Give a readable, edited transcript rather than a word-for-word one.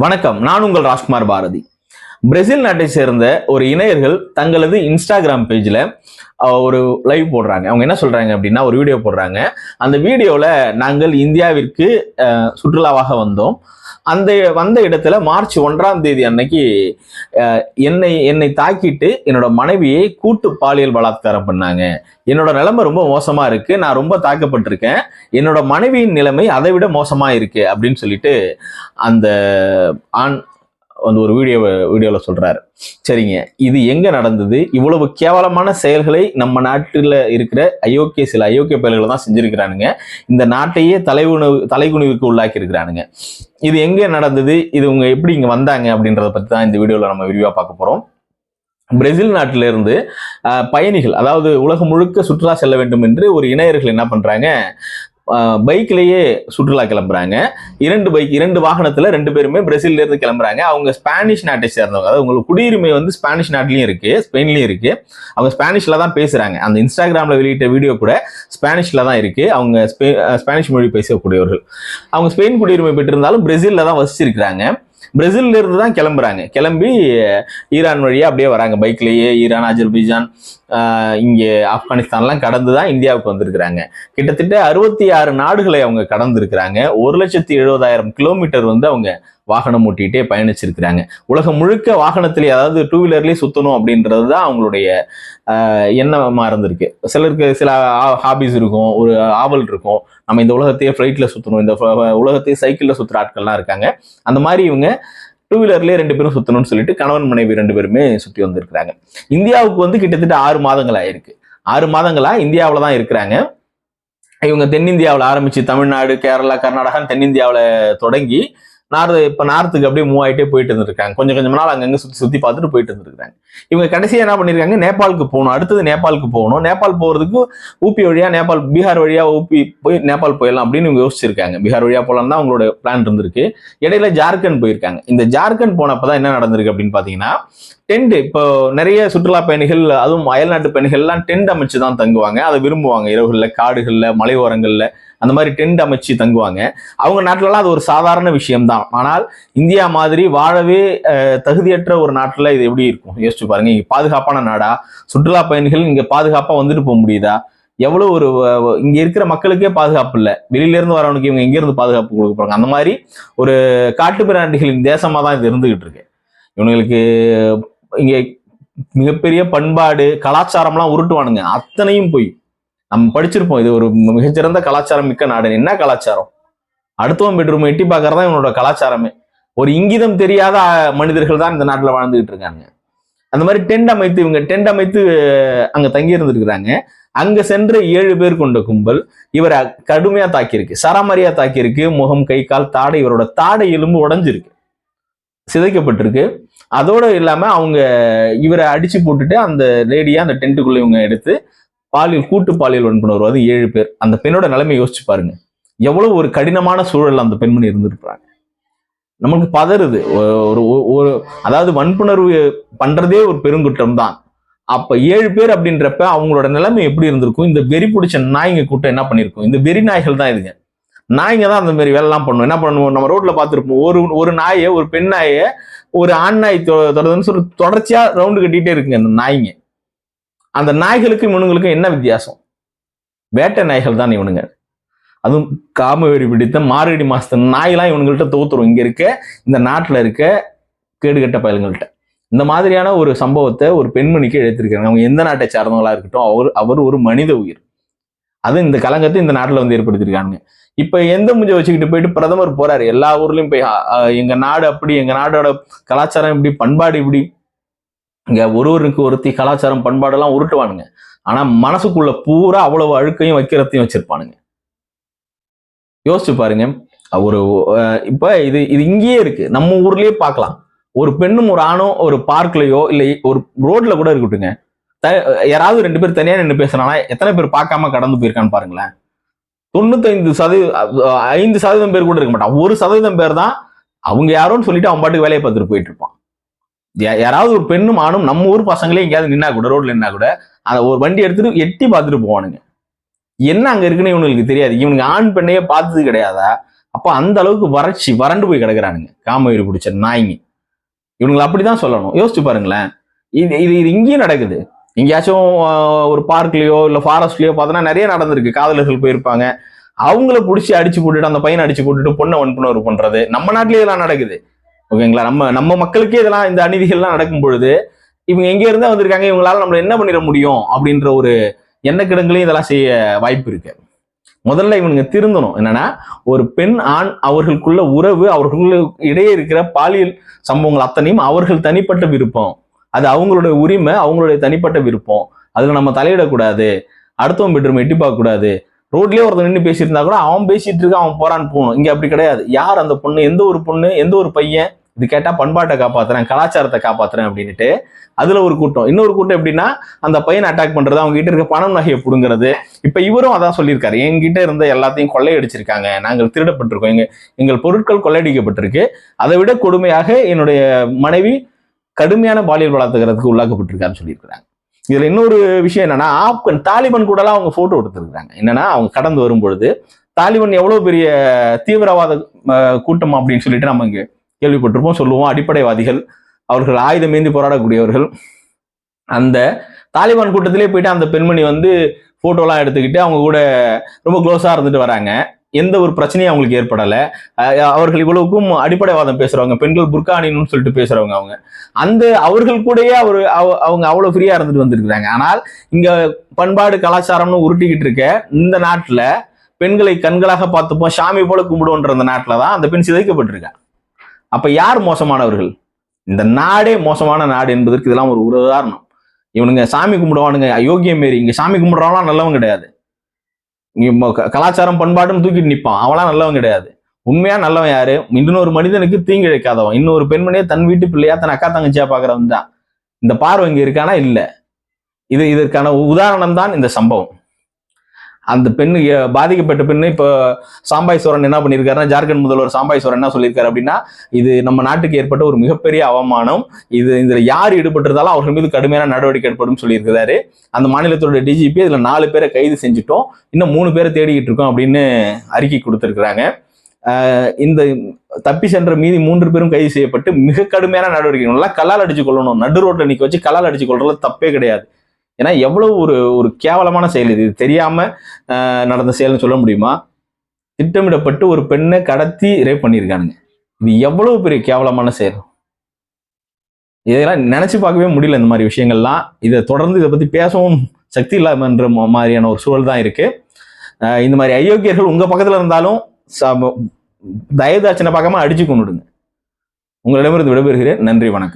வணக்கம், நான் உங்கள் ராஜ்குமார் பாரதி. பிரேசில் நாட்டை சேர்ந்த ஒரு இணையர்கள் தங்களது இன்ஸ்டாகிராம் பேஜ்ல ஒரு லைவ் போடுறாங்க. அவங்க என்ன சொல்றாங்க அப்படின்னா, ஒரு வீடியோ போடுறாங்க. அந்த வீடியோல நாங்கள் இந்தியாவிற்கு சுற்றுலாவாக வந்தோம். அந்த வந்த இடத்துல மார்ச் 1ஆம் தேதி அன்னைக்கு என்னை தாக்கிட்டு என்னோட மனைவியை கூட்டு பாலியல் பலாத்காரம் பண்ணாங்க. என்னோட நிலைமை ரொம்ப மோசமா இருக்கு, நான் ரொம்ப தாக்கப்பட்டிருக்கேன், என்னோட மனைவியின் நிலைமை அதை விட மோசமா இருக்கு அப்படின்னு சொல்லிட்டு அந்த ஆண் வந்து ஒரு வீடியோல சொல்றாரு. சரிங்க, இது எங்க நடந்தது? இவ்வளவு கேவலமான செயல்களை நம்ம நாட்டில் இருக்கிற சில அயோக்கிய பயல்களை தான் செஞ்சிருக்கிறானுங்க. இந்த நாட்டையே தலைகுனிவுக்கு உள்ளாக்கி இருக்கிறானுங்க. இது எங்க நடந்தது, இது உங்க எப்படி இங்க வந்தாங்க அப்படின்றத பத்தி தான் இந்த வீடியோல நம்ம விரிவா பார்க்க போறோம். பிரேசில் நாட்டிலிருந்து பயணிகள், அதாவது உலகம் முழுக்க சுற்றுலா செல்ல வேண்டும் என்று ஒரு இணையர்கள் என்ன பண்றாங்க, பைக்லயே சுற்றுலா கிளம்புறாங்க. இரண்டு வாகனத்துல 2 பேருமே பிரேசில்ல இருந்து கிளம்புறாங்க. அவங்க ஸ்பானிஷ் நாட்டை சேர்ந்தவங்க. அதாவது உங்களுக்கு குடியுரிமை வந்து ஸ்பானிஷ் நாட்டிலயும் இருக்கு, ஸ்பெயின்லயும் இருக்கு. அவங்க ஸ்பானிஷ்ல தான் பேசுறாங்க. அந்த இன்ஸ்டாகிராம்ல வெளியிட்ட வீடியோ கூட ஸ்பானிஷ்ல தான் இருக்கு. அவங்க ஸ்பானிஷ் மொழி பேசக்கூடியவர்கள். அவங்க ஸ்பெயின் குடியுரிமை பெற்றிருந்தாலும் பிரேசில்ல தான் வசிச்சிருக்கிறாங்க. பிரேசில்ல இருந்து தான் கிளம்புறாங்க. கிளம்பி ஈரான் வழியா அப்படியே வராங்க பைக்லயே. ஈரான், அஜர்பைஜான், இங்கே ஆப்கானிஸ்தான்லாம் கடந்து தான் இந்தியாவுக்கு வந்திருக்கிறாங்க. கிட்டத்தட்ட 66 நாடுகளை அவங்க கடந்திருக்கிறாங்க. 1,70,70,000 கிலோமீட்டர் வந்து அவங்க வாகனம் ஓட்டிகிட்டே பயணிச்சிருக்கிறாங்க. உலகம் முழுக்க வாகனத்திலே, அதாவது 2 வீலர்லேயே சுற்றணும் அப்படின்றது தான் அவங்களுடைய எண்ணமா இருந்திருக்கு. சிலருக்கு சில ஹாபிஸ் இருக்கும், ஒரு ஆவல் இருக்கும், நம்ம இந்த உலகத்தையே ஃப்ளைட்ல சுற்றணும், இந்த உலகத்தையே சைக்கிளில் சுற்றுற ஆட்கள்லாம் இருக்காங்க. அந்த மாதிரி இவங்க 2 வீலர்லேயே 2 பேரும் சுற்றணும்னு சொல்லிட்டு கணவன் மனைவி 2 பேருமே சுற்றி வந்திருக்கிறாங்க. இந்தியாவுக்கு வந்து கிட்டத்தட்ட 6 மாதங்கள் ஆயிருக்கு. 6 மாதங்களா இந்தியாவில் தான் இருக்கிறாங்க. இவங்க தென்னிந்தியாவில் ஆரம்பிச்சு தமிழ்நாடு, கேரளா, கர்நாடகா, தென்னிந்தியாவில் தொடங்கி நார்த்துக்கு அப்படியே மூவ் ஆகிட்டே போயிட்டு இருந்திருக்காங்க. கொஞ்சம் நாள் அங்கங்க சுத்தி பார்த்துட்டு போயிட்டு இருந்திருக்காங்க. இவங்க கடைசியா என்ன பண்ணிருக்காங்க, நேபாளுக்கு போகணும். அடுத்தது நேபாளுக்கு போகணும். நேபாள் போறதுக்கு ஊபி வழியா நேபாள், பீகார் வழியா ஊபி போய் நேபாள் போயிடலாம் அப்படின்னு இவங்க யோசிச்சிருக்காங்க. பீகார் வழியா போகலாம் தான் அவங்களோட பிளான் இருந்திருக்கு. இடையில ஜார்க்கண்ட் போயிருக்காங்க. இந்த ஜார்க்கண்ட் போனப்பதான் என்ன நடந்திருக்கு அப்படின்னு பாத்தீங்கன்னா, டென்ட், இப்போ நிறைய சுற்றுலா பயணிகள், அதுவும் அயல்நாட்டு பயணிகள் எல்லாம் டென்ட் அமைச்சு தான் தங்குவாங்க. அதை விரும்புவாங்க. இரவுகள்ல, காடுகள்ல, மலையோரங்கள்ல அந்த மாதிரி டென்ட் அமைச்சு தங்குவாங்க. அவங்க நாட்டிலலாம் அது ஒரு சாதாரண விஷயம்தான். ஆனால் இந்தியா மாதிரி வாழவே தகுதியற்ற ஒரு நாட்டில் இது எப்படி இருக்கும் யோசிச்சு பாருங்க. இங்க பாதுகாப்பான நாடா? சுற்றுலா பயணிகள் இங்க பாதுகாப்பா வந்துட்டு போக முடியுதா? எவ்வளவு ஒரு இங்க இருக்கிற மக்களுக்கே பாதுகாப்பு இல்லை, வெளியில இருந்து வரவனுக்கு இவங்க எங்க இருந்து பாதுகாப்பு கொடுக்க போறாங்க? அந்த மாதிரி ஒரு காட்டுப்பிராண்டிகளின் தேசமா தான் இது இருந்துகிட்டு இருக்கு. இவங்களுக்கு இங்க மிகப்பெரிய பண்பாடு, கலாச்சாரம்லாம் உருட்டுவானுங்க. அத்தனையும் போய் நம்ம படிச்சிருப்போம். இது ஒரு மிகச்சிறந்த கலாச்சாரம் மிக்க நாடு. என்ன கலாச்சாரம்? அடுத்தவன் பெட்ரூம் எட்டி பார்க்கறதா இவனோட கலாச்சாரமே. ஒரு இங்கிதம் தெரியாத மனிதர்கள் தான் இந்த நாட்டில் வாழ்ந்துகிட்டு இருக்காங்க. அந்த மாதிரி இவங்க டென்ட் அமைத்து அங்க தங்கி இருந்திருக்கிறாங்க. அங்க சென்ற 7 பேர் கொண்ட கும்பல் இவரை கடுமையா தாக்கியிருக்கு, சராமரியா தாக்கியிருக்கு. முகம், கை, கால், தாடை, இவரோட தாடை எலும்பு உடைஞ்சிருக்கு, சிதைக்கப்பட்டிருக்கு. அதோட இல்லாம அவங்க இவரை அடிச்சு போட்டுட்டு அந்த லேடியா அந்த டென்ட்டுக்குள்ள இவங்க எடுத்து கூட்டு பாலியல் வன்புணர்வு, அது 7 பேர். அந்த பெண்ணோட நிலைமை யோசிச்சு பாருங்க. எவ்வளவு ஒரு கடினமான சூழல் அந்த பெண்மணி இருந்திருப்பாங்க. நமக்கு பதறுது. ஒரு அதாவது வன்புணர்வு பண்றதே ஒரு பெருங்குற்றம் தான். அப்ப 7 பேர் அப்படின்றப்ப அவங்களோட நிலைமை எப்படி இருந்திருக்கும்? இந்த வெறி பிடிச்ச நாய்ங்க கூட்டம் என்ன பண்ணிருக்கும்? இந்த வெறி நாய்கள் தான் இதுங்க. நாய்ங்க தான் அந்த மாதிரி வேலைலாம் பண்ணுவோம். என்ன பண்ணுவோம், நம்ம ரோட்ல பார்த்துருப்போம். ஒரு நாயை, ஒரு பெண் நாயை ஒரு ஆண் நாய் தொடர்ந்துன்னு சொல்லி தொடர்ச்சியா ரவுண்டு கட்டிட்டே இருக்குங்க அந்த நாய்ங்க. அந்த நாய்களுக்கும் இவனுங்களுக்கும் என்ன வித்தியாசம்? வேட்டை நாய்கள் தான் இவனுங்க. அதுவும் காமவெறி பிடித்த மார்கழி மாசத்து நாயெல்லாம் இவனுங்கள்ட்ட தோத்துரும். இங்க இருக்க இந்த நாட்டுல இருக்க கேடுகட்ட பயல்கள்ட்ட. இந்த மாதிரியான ஒரு சம்பவத்தை ஒரு பெண்மணிக்கு இழைத்திருக்காங்க. அவங்க எந்த நாட்டை சார்ந்தவங்களா இருக்கட்டும், அவர் ஒரு மனித உயிர். அது இந்த கலங்கத்தை இந்த நாட்டுல வந்து ஏற்படுத்திருக்காங்க. இப்ப எந்த முஞ்ச வச்சுக்கிட்டு போயிட்டு பிரதமர் போறாரு எல்லா ஊர்லயும் போய், எங்க நாடு அப்படி, எங்க நாடோட கலாச்சாரம் இப்படி, பண்பாடு இப்படி. இங்க ஒருவருக்கு ஒருத்தி கலாச்சாரம் பண்பாடெல்லாம் உருட்டுவானுங்க. ஆனா மனசுக்குள்ள பூரா அவ்வளவு அழுக்கையும் வைக்கிறதையும் வச்சிருப்பானுங்க. யோசிச்சு பாருங்க. ஒரு இப்ப இது இங்கேயே இருக்கு, நம்ம ஊர்லயே பார்க்கலாம். ஒரு பெண்ணும் ஒரு ஆணும் ஒரு பார்க்லயோ இல்லை ஒரு ரோட்ல கூட இருக்கட்டுங்க, யாராவது 2 பேர் தனியா நின்று பேசுறானா எத்தனை பேர் பார்க்காம கடந்து போயிருக்கான்னு பாருங்களேன். 5% பேர் கூட இருக்க மாட்டான். 1% பேர் தான் அவங்க யாரோன்னு சொல்லிட்டு அவன் பாட்டுக்கு வேலையை பார்த்துட்டு போயிட்டு இருப்பான். யாராவது ஒரு பெண்ணும் ஆணும் நம்ம ஊர் பசங்களே எங்கேயாவது நின்னா கூட, ரோட்ல நின்னா கூட அந்த ஒரு வண்டி எடுத்துட்டு எட்டி பார்த்துட்டு போவானுங்க. என்ன அங்க இருக்குன்னு இவனுக்கு தெரியாது. இவனுக்கு ஆண் பெண்ணையே பார்த்தது கிடையாதா? அப்ப அந்த அளவுக்கு வறண்டு போய் கிடக்குறானுங்க காமவெறி பிடிச்ச நாய்ங்க. இவங்களை அப்படிதான் சொல்லணும். யோசிச்சு பாருங்களேன். இது இது இது இங்கேயும் நடக்குது. எங்கேயாச்சும் ஒரு பார்க்லயோ இல்ல ஃபாரஸ்ட்லயோ பார்த்தோன்னா நிறைய நடந்திருக்கு. காதலர்கள் போயிருப்பாங்க, அவங்கள பிடிச்சி அடிச்சு போட்டுட்டு, அந்த பையனை அடிச்சு போட்டுட்டு பொண்ணை வன்புணர்வு பண்றது நம்ம நாட்டிலேயே இதெல்லாம் நடக்குது. ஓகேங்களா? நம்ம மக்களுக்கே இதெல்லாம், இந்த அநீதிகள்லாம் நடக்கும் பொழுது இவங்க எங்க இருந்தா வந்திருக்காங்க, இவங்களால நம்மள என்ன பண்ணிட முடியும் அப்படின்ற ஒரு எண்ணக்கிடங்களையும் இதெல்லாம் செய்ய வாய்ப்பு இருக்கு. முதல்ல இவனுங்க திருந்தணும். என்னன்னா, ஒரு பெண் ஆண் அவர்களுக்குள்ள உறவு, அவர்களுக்குள்ள இடையே இருக்கிற பாலியல் சம்பவங்கள் அத்தனையும் அவர்கள் தனிப்பட்ட விருப்பம். அது அவங்களுடைய உரிமை, அவங்களுடைய தனிப்பட்ட விருப்பம். அதுல நம்ம தலையிடக்கூடாது. அடுத்தவன் பெட்ரூம் எட்டி பார்க்க கூடாது. ரோட்லயே ஒருத்தன் நின்று பேசிட்டு இருந்தா கூட அவன் பேசிட்டு இருக்கான், அவன் போறான்னு போகணும். இங்க அப்படி கிடையாது. யார் அந்த பொண்ணு, எந்த ஒரு பொண்ணு, எந்த ஒரு பையன் இது கேட்டா பண்பாட்டை காப்பாத்துறேன், கலாச்சாரத்தை காப்பாத்துறேன் அப்படின்னுட்டு அதுல ஒரு கூட்டம். இன்னொரு கூட்டம் எப்படின்னா, அந்த பையனை அட்டாக் பண்றது, அவங்க கிட்ட இருக்க பணம் நகையை புடுங்கிறது. இப்ப இவரும் அதான் சொல்லியிருக்காரு, என்கிட்ட இருந்த எல்லாத்தையும் கொள்ளையடிச்சிருக்காங்க, நாங்கள் திருடப்பட்டிருக்கோம், எங்கள் பொருட்கள் கொள்ளையடிக்கப்பட்டிருக்கு, அதை விட கொடுமையாக என்னுடைய மனைவி கடுமையான பாலியல் பலாத்காரத்துக்கு உள்ளாக்கப்பட்டிருக்காருன்னு சொல்லியிருக்கிறாங்க. இதுல இன்னொரு விஷயம் என்னன்னா, தாலிபான் கூட எல்லாம் அவங்க போட்டோ எடுத்திருக்காங்க. என்னன்னா, அவங்க கடந்து வரும்பொழுது தாலிபான் எவ்வளவு பெரிய தீவிரவாத கூட்டம் அப்படின்னு சொல்லிட்டு நம்ம இங்க கேள்விப்பட்டிருப்போம், சொல்லுவோம். அடிப்படைவாதிகள், அவர்கள் ஆயுதம் ஏந்தி போராடக்கூடியவர்கள். அந்த தாலிபான் கூட்டத்திலே போயிட்டு அந்த பெண்மணி வந்து போட்டோலாம் எடுத்துக்கிட்டு அவங்க கூட ரொம்ப க்ளோஸா இருந்துட்டு வராங்க. எந்த ஒரு பிரச்சனையும் அவங்களுக்கு ஏற்படலை. அவர்கள் இவ்வளவுக்கும் அடிப்படைவாதம் பேசுறவங்க, பெண்கள் புர்கானின்னு சொல்லிட்டு பேசுறவங்க. அந்த அவர்கள் கூடயே அவங்க அவ்வளவு ஃப்ரீயா இருந்துட்டு வந்திருக்கிறாங்க. ஆனால் இங்க பண்பாடு கலாச்சாரம்னு உருட்டிக்கிட்டு இருக்க இந்த நாட்டுல பெண்களை கண்களாக பார்த்துப்போம், சாமி போல கும்பிடுன்ற அந்த நாட்டுல தான் அந்த பெண் சிதைக்கப்பட்டிருக்கா. அப்ப யார் மோசமானவர்கள்? இந்த நாடே மோசமான நாடு என்பதற்கு இதெல்லாம் ஒரு உதாரணம். இவனுங்க சாமி கும்பிடுவானுங்க யோகியம் மாரி. இங்க சாமி கும்பிடுறவங்களாம் நல்லவன் கிடையாது. கலாச்சாரம் பண்பாடுன்னு தூக்கிட்டு நிற்பான், அவன்லாம் நல்லவன் கிடையாது. உண்மையா நல்லவன் யாரு? இன்னொரு மனிதனுக்கு தீங்கு இழைக்காதவன், இன்னொரு பெண்மணியை தன் வீட்டு பிள்ளையா தன் அக்கா தங்கச்சியா பாக்குறவன் தான். இந்த பார்வை இங்க இருக்கானா? இல்ல. இதற்கான உதாரணம் தான் இந்த சம்பவம். அந்த பெண்ணு, பாதிக்கப்பட்ட பெண்ணு, இப்போ சாம்பாய் சோரன் என்ன பண்ணியிருக்காருன்னா, ஜார்க்கண்ட் முதல்வர் சாம்பாய் சோரன் என்ன சொல்லியிருக்காரு அப்படின்னா, இது நம்ம நாட்டுக்கு ஏற்பட்ட ஒரு மிகப்பெரிய அவமானம், இதுல யார் ஈடுபட்டிருந்தாலும் அவர்கள் மீது கடுமையான நடவடிக்கை எடுப்படும் சொல்லியிருக்கிறாரு. அந்த மாநிலத்தோட டிஜிபி இதுல 4 பேரை கைது செஞ்சுட்டோம், இன்னும் 3 பேரை தேடிக்கிட்டு இருக்கோம் அப்படின்னு அறிக்கை கொடுத்திருக்கிறாங்க. இந்த தப்பி சென்ற மீதி 3 பேரும் கைது செய்யப்பட்டு மிக கடுமையான நடவடிக்கை, நல்லா கல்லால் அடிச்சு கொள்ளணும், நடு ரோட்ல நிக்க வச்சு கல்லால் அடிச்சு கொள்றது தப்பே கிடையாது. ஏன்னா எவ்வளவு ஒரு கேவலமான செயல் இது. தெரியாம நடந்த செயல்னு சொல்ல முடியுமா? திட்டமிடப்பட்டு ஒரு பெண்ணை கடத்தி ரேப் பண்ணியிருக்கானுங்க. இது எவ்வளவு பெரிய கேவலமான செயல். இதெல்லாம் நினைச்சு பார்க்கவே முடியல. இந்த மாதிரி விஷயங்கள்லாம் இதை தொடர்ந்து இதை பத்தி பேசவும் சக்தி இல்லாமன்ற மாதிரியான ஒரு சூழல் தான் இருக்கு. இந்த மாதிரி அயோக்கியர்கள் உங்க பக்கத்துல இருந்தாலும் தயவுதாட்சணை பார்க்காம அடிச்சு கொண்டுடுங்க. உங்களிடமிருந்து விடைபெறுகிறேன். நன்றி, வணக்கம்.